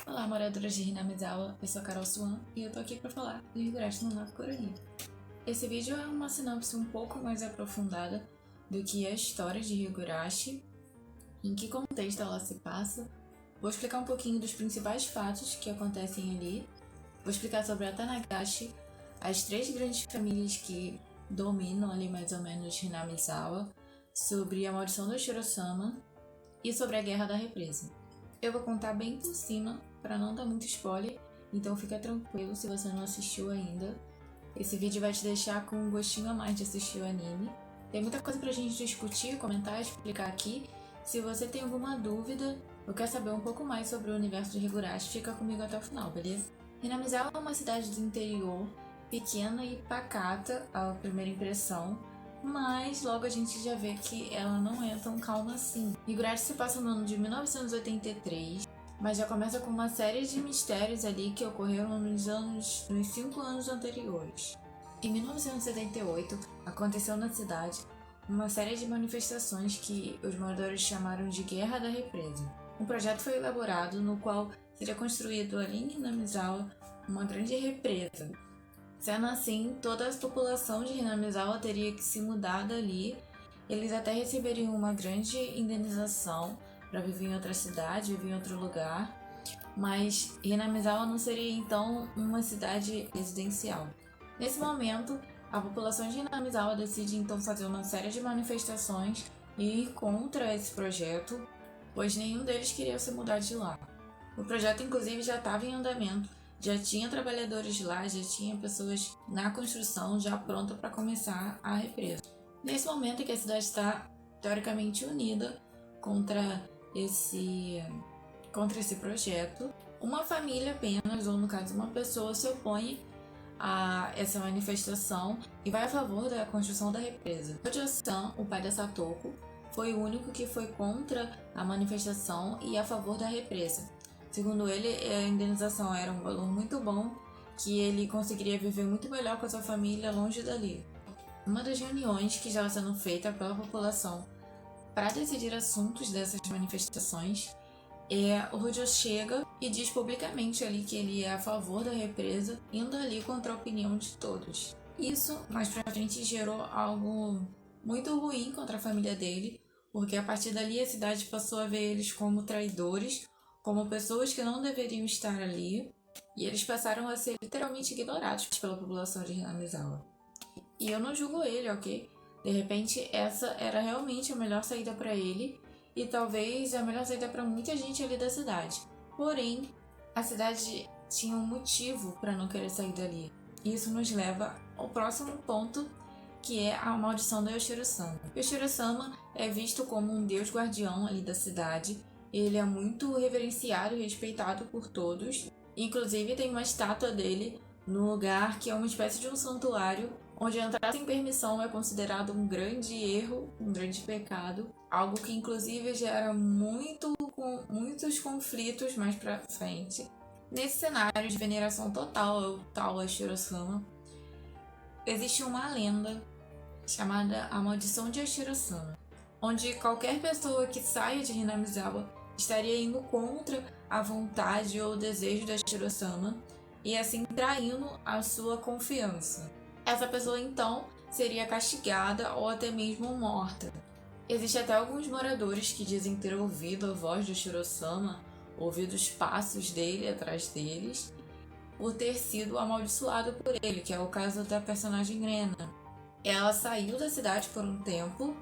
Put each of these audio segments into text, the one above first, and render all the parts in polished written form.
Olá, moradoras de Hinamizawa, eu sou a Carol Swan e eu tô aqui pra falar do Higurashi no Norte Coronia. Esse vídeo é uma sinopse um pouco mais aprofundada do que a história de Higurashi, em que contexto ela se passa. Vou explicar um pouquinho dos principais fatos que acontecem ali, vou explicar sobre a Tanagashi, as três grandes famílias que dominam ali mais ou menos Hinamizawa, sobre a maldição do Shirosama e sobre a Guerra da Represa. Eu vou contar bem por cima, para não dar muito spoiler, então fica tranquilo se você não assistiu ainda. Esse vídeo vai te deixar com um gostinho a mais de assistir o anime. Tem muita coisa pra gente discutir, comentar, explicar aqui. Se você tem alguma dúvida ou quer saber um pouco mais sobre o universo de Higurashi, fica comigo até o final, beleza? Hinamizawa é uma cidade do interior, pequena e pacata à primeira impressão, mas logo a gente já vê que ela não é tão calma assim. Higurashi se passa no ano de 1983, mas já começa com uma série de mistérios ali que ocorreram nos 5 anos anteriores. Em 1978, aconteceu na cidade uma série de manifestações que os moradores chamaram de Guerra da Represa. Um projeto foi elaborado no qual seria construído ali em Hinamizawa uma grande represa. Sendo assim, toda a população de Hinamizawa teria que se mudar dali. Eles até receberiam uma grande indenização para viver em outra cidade, viver em outro lugar, mas Hinamizawa não seria então uma cidade residencial. Nesse momento, a população de Hinamizawa decide então fazer uma série de manifestações e ir contra esse projeto, pois nenhum deles queria se mudar de lá. O projeto inclusive já estava em andamento, já tinha trabalhadores lá, já tinha pessoas na construção já pronta para começar a represa. Nesse momento que a cidade está teoricamente unida contra esse projeto, uma família apenas, ou no caso uma pessoa, se opõe a essa manifestação e vai a favor da construção da represa. Hojo-san, o pai da Satoko, foi o único que foi contra a manifestação e a favor da represa. Segundo ele, a indenização era um valor muito bom, que ele conseguiria viver muito melhor com a sua família longe dali. Uma das reuniões que estava sendo feita pela população para decidir assuntos dessas manifestações, o Hojo chega e diz publicamente ali que ele é a favor da represa, indo ali contra a opinião de todos. Isso, mais pra frente, gerou algo muito ruim contra a família dele, porque a partir dali a cidade passou a ver eles como traidores, como pessoas que não deveriam estar ali, e eles passaram a ser literalmente ignorados pela população de Hinamizawa. E eu não julgo ele, ok? De repente, essa era realmente a melhor saída para ele, e talvez a melhor saída para muita gente ali da cidade. Porém, a cidade tinha um motivo para não querer sair dali. E isso nos leva ao próximo ponto, que é a maldição do Yoshiro-sama. Yoshiro-sama é visto como um deus guardião ali da cidade. Ele é muito reverenciado e respeitado por todos. Inclusive tem uma estátua dele no lugar que é uma espécie de um santuário, onde entrar sem permissão é considerado um grande erro, um grande pecado, algo que inclusive gera muitos conflitos mais pra frente. Nesse cenário de veneração total ao tal Yoshiro-sama, existe uma lenda chamada a Maldição de Yoshiro-sama, onde qualquer pessoa que saia de Hinamizawa estaria indo contra a vontade ou o desejo da Yoshiro-sama e assim traindo a sua confiança. Essa pessoa então seria castigada ou até mesmo morta. Existem até alguns moradores que dizem ter ouvido a voz do Yoshiro-sama, ouvido os passos dele atrás deles, por ter sido amaldiçoado por ele, que é o caso da personagem Rena. Ela saiu da cidade por um tempo,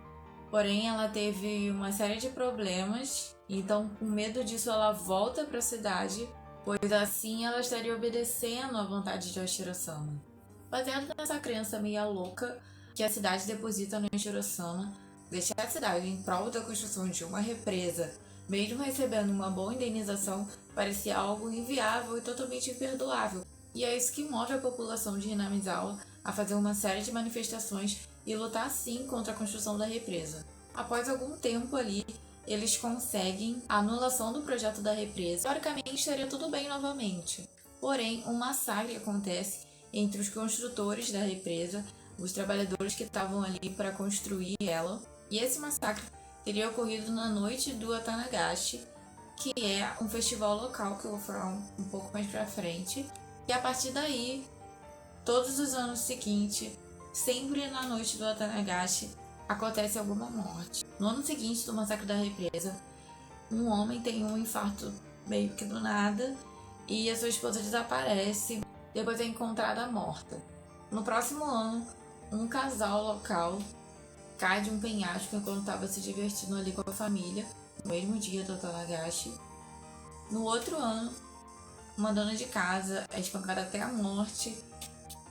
porém ela teve uma série de problemas, então com medo disso ela volta para a cidade, pois assim ela estaria obedecendo à vontade de Yoshiro-sama. Baseado nessa crença meio louca que a cidade deposita no Yoshiro-sama, deixar a cidade em prol da construção de uma represa, mesmo recebendo uma boa indenização, parecia algo inviável e totalmente imperdoável. E é isso que move a população de Hinamizawa a fazer uma série de manifestações e lutar sim contra a construção da represa. Após algum tempo ali, eles conseguem a anulação do projeto da represa. Teoricamente estaria tudo bem novamente. Porém, um massacre acontece entre os construtores da represa, os trabalhadores que estavam ali para construir ela. E esse massacre teria ocorrido na noite do Atanagashi, que é um festival local que eu vou falar um pouco mais pra frente. E a partir daí, todos os anos seguintes, sempre na noite do Atanagashi, acontece alguma morte. No ano seguinte do massacre da represa, um homem tem um infarto meio que do nada e a sua esposa desaparece, depois é encontrada morta. No próximo ano, um casal local cai de um penhasco enquanto estava se divertindo ali com a família, no mesmo dia do Atanagashi. No outro ano, uma dona de casa é espancada até a morte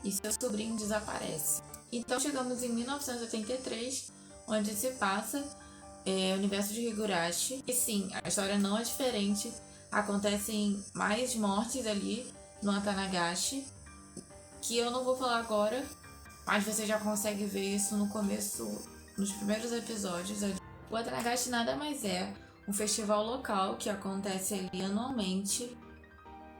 e seu sobrinho desaparece. Então chegamos em 1983, onde se passa o universo de Higurashi. E sim, a história não é diferente, acontecem mais mortes ali no Atanagashi, que eu não vou falar agora, mas você já consegue ver isso no começo, nos primeiros episódios. O Atanagashi nada mais é um festival local que acontece ali anualmente.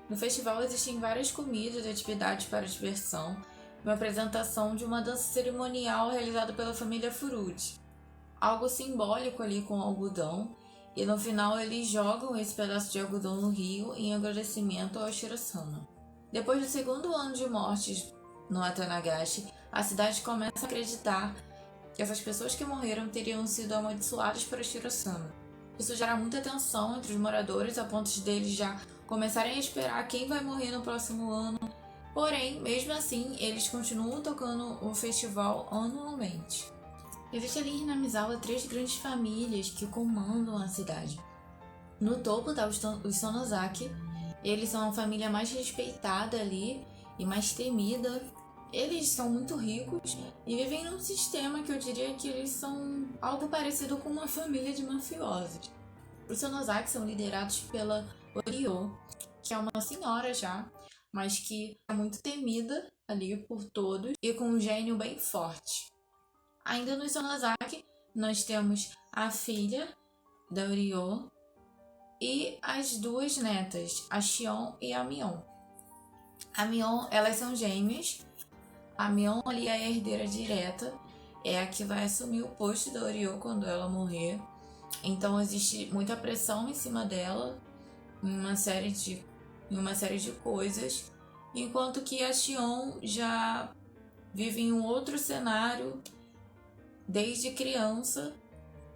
No festival existem várias comidas e atividades para diversão, uma apresentação de uma dança cerimonial realizada pela família Furuji. Algo simbólico ali com algodão, e no final eles jogam esse pedaço de algodão no rio em agradecimento ao Shirosama. Depois do segundo ano de mortes no Atanagashi, a cidade começa a acreditar que essas pessoas que morreram teriam sido amaldiçoadas por Shirosama. Isso gera muita tensão entre os moradores, a ponto deles já começarem a esperar quem vai morrer no próximo ano. Porém, mesmo assim, eles continuam tocando o festival anualmente. Existe ali em Hinamizawa 3 grandes famílias que comandam a cidade. No topo está os Sonozaki. Eles são a família mais respeitada ali e mais temida. Eles são muito ricos e vivem num sistema que eu diria que eles são algo parecido com uma família de mafiosos. Os Sonozaki são liderados pela Oryo, que é uma senhora já, mas que é muito temida ali por todos e com um gênio bem forte. Ainda nos Sonozaki, nós temos a filha da Oryo e as duas netas, a Shion e a Mion. A Mion, elas são gêmeas. A Mion ali é a herdeira direta, é a que vai assumir o posto da Oryo quando ela morrer. Então existe muita pressão em cima dela em uma série de coisas, enquanto que a Shion já vive em um outro cenário desde criança.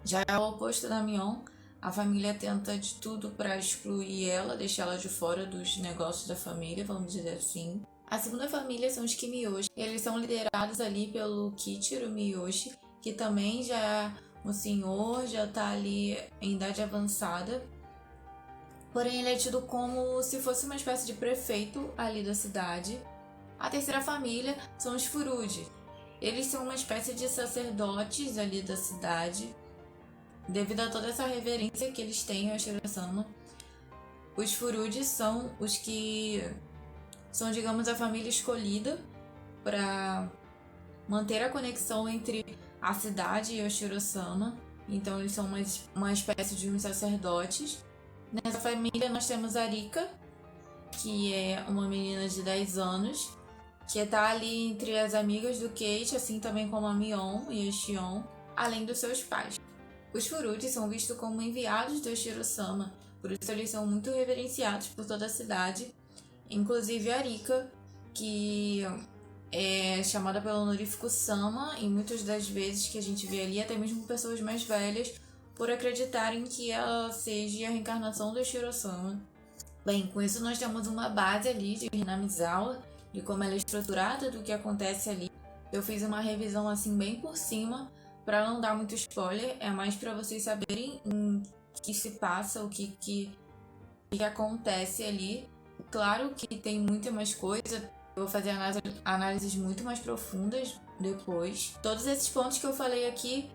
Já é o oposto da Mion. A família tenta de tudo para excluir ela, deixar ela de fora dos negócios da família, vamos dizer assim. A segunda família são os Kimiyoshi. Eles são liderados ali pelo Kichiro Miyoshi, que também já é um senhor, já está ali em idade avançada. Porém, ele é tido como se fosse uma espécie de prefeito ali da cidade. A terceira família são os Furuji. Eles são uma espécie de sacerdotes ali da cidade, devido a toda essa reverência que eles têm ao Shirosama. Os Furuji são os que são, digamos, a família escolhida para manter a conexão entre a cidade e o Shirosama. Então eles são uma espécie de uns sacerdotes. Nessa família nós temos a Rika, que é uma menina de 10 anos, que está ali entre as amigas do Keiichi, assim também como a Mion e a Shion, além dos seus pais. Os Furuji são vistos como enviados do Shirosama, por isso eles são muito reverenciados por toda a cidade. Inclusive a Rika, que é chamada pelo honorífico Sama, e muitas das vezes que a gente vê ali, até mesmo pessoas mais velhas, por acreditarem que ela seja a reencarnação do Shirosama. Bem, com isso nós temos uma base ali de Hinamizawa, de como ela é estruturada, do que acontece ali. Eu fiz uma revisão assim bem por cima, para não dar muito spoiler, é mais para vocês saberem o que se passa, o que acontece ali. Claro que tem muita mais coisa, eu vou fazer análises muito mais profundas depois. Todos esses pontos que eu falei aqui,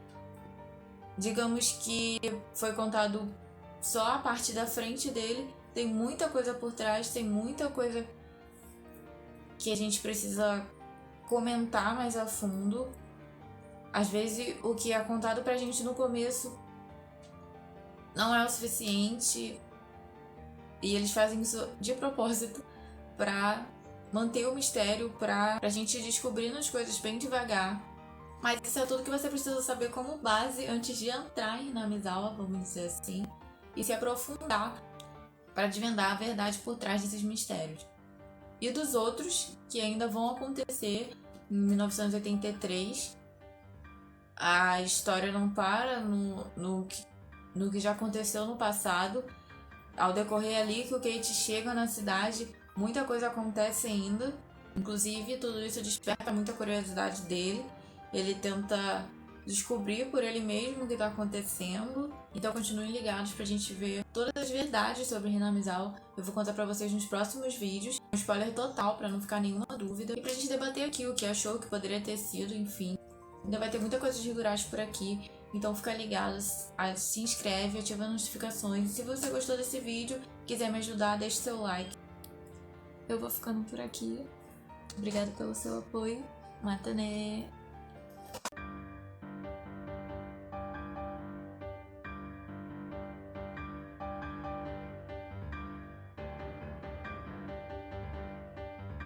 digamos que foi contado só a parte da frente dele, tem muita coisa por trás, tem muita coisa que a gente precisa comentar mais a fundo. Às vezes o que é contado pra gente no começo não é o suficiente, e eles fazem isso de propósito pra manter o mistério, pra gente descobrindo as coisas bem devagar. Mas isso é tudo que você precisa saber como base antes de entrar em Hinamizawa, vamos dizer assim. e se aprofundar para desvendar a verdade por trás desses mistérios. E dos outros que ainda vão acontecer em 1983. A história não para no que já aconteceu no passado. Ao decorrer ali que o Kate chega na cidade, muita coisa acontece ainda. Inclusive, tudo isso desperta muita curiosidade dele. Ele tenta descobrir por ele mesmo o que está acontecendo. Então continuem ligados pra gente ver todas as verdades sobre Hinamizawa. Eu vou contar pra vocês nos próximos vídeos. Um spoiler total pra não ficar nenhuma dúvida. E pra gente debater aqui o que achou, o que poderia ter sido, enfim. Ainda vai ter muita coisa de Higurashi por aqui. Então fica ligado, se inscreve, ativa as notificações. E se você gostou desse vídeo, quiser me ajudar, deixe seu like. Eu vou ficando por aqui. Obrigada pelo seu apoio. Mata né!